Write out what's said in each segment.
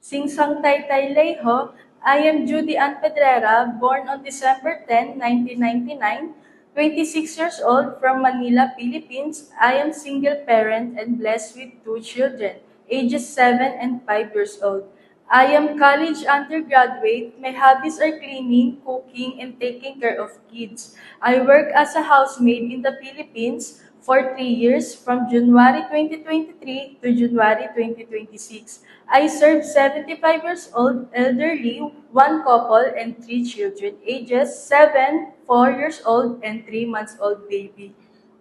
Singsang Taytay Leho, I am Judy Ann Pedrera, born on December 10, 1999, 26 years old from Manila, Philippines. I am single parent and blessed with two children, ages 7 and 5 years old. I am college undergraduate. My hobbies are cleaning, cooking, and taking care of kids. I work as a housemaid in the Philippines for 3 years from January 2023 to January 2026. I serve 75 years old elderly, one couple, and three children, ages 7, 4 years old, and 3 months old baby.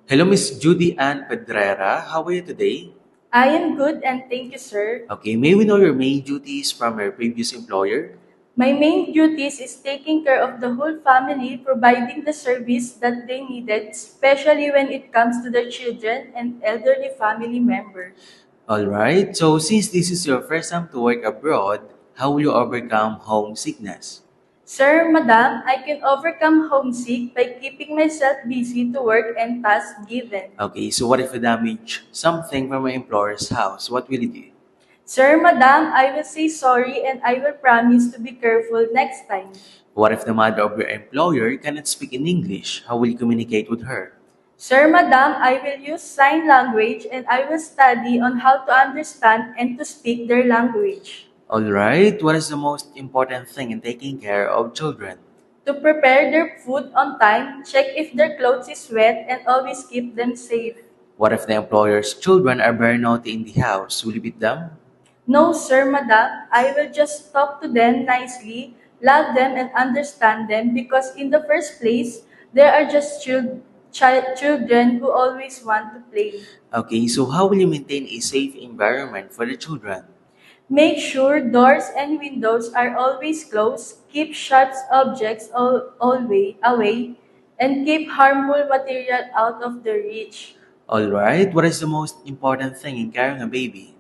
Hello, Miss Judy Ann Pedrera. How are you today? I am good and thank you, sir. Okay, may we know your main duties from your previous employer? My main duties is taking care of the whole family, providing the service that they needed, especially when it comes to their children and elderly family members. Alright, so since this is your first time to work abroad, how will you overcome homesickness? Sir, Madam, I can overcome homesick by keeping myself busy to work and tasks given. Okay, so what if you damage something from your employer's house? What will you do? Sir, Madam, I will say sorry and I will promise to be careful next time. What if the mother of your employer cannot speak in English? How will you communicate with her? Sir, Madam, I will use sign language and I will study on how to understand and to speak their language. Alright, what is the most important thing in taking care of children? To prepare their food on time, check if their clothes is wet, and always keep them safe. What if the employer's children are very naughty in the house? Will you beat them? No, sir, Madam, I will just talk to them nicely, love them, and understand them because in the first place, they are just children who always want to play. Okay, so how will you maintain a safe environment for the children? Make sure doors and windows are always closed, keep sharp objects always away, and keep harmful material out of their reach. Alright, what is the most important thing in carrying a baby?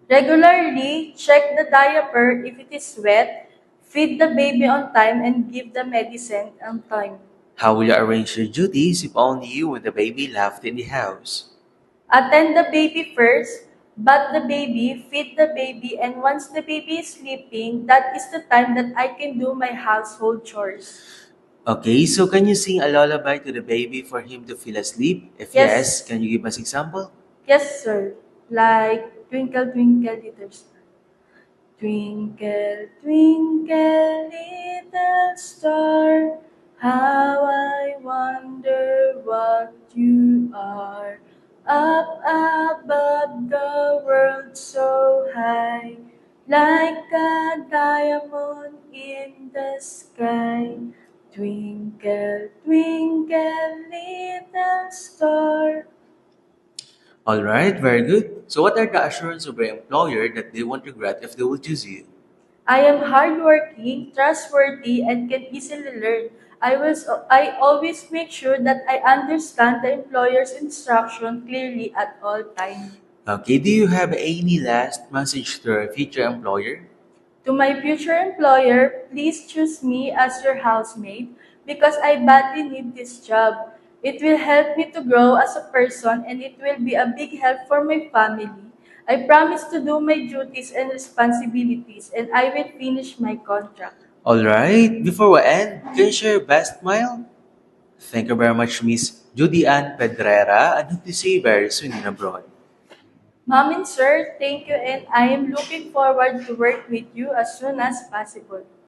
Regularly check the diaper if it is wet, feed the baby on time, and give the medicine on time. How will you arrange your duties if only you and the baby left in the house? Attend the baby first, bath the baby, feed the baby, and once the baby is sleeping, that is the time that I can do my household chores. Okay, so can you sing a lullaby to the baby for him to feel asleep? If yes, Yes, can you give us example? yes, sir. Like Twinkle, Twinkle, Little Star. Twinkle, twinkle, little star, how I wonder what you are. Up above the world so high, like a diamond in the sky. Twinkle, twinkle, little star. Alright, very good. So what are the assurance of your employer that they won't regret if they will choose you? I am hardworking, trustworthy, and can easily learn. I always make sure that I understand the employer's instruction clearly at all times. Okay, do you have any last message to your future employer? To my future employer, please choose me as your housemaid because I badly need this job. It will help me to grow as a person and it will be a big help for my family. I promise to do my duties and responsibilities and I will finish my contract. Alright, before we end, can you share your best smile? Thank you very much, Miss Judy Ann Pedrera, and hope to see you very soon in abroad. Mom and sir, thank you and I am looking forward to work with you as soon as possible.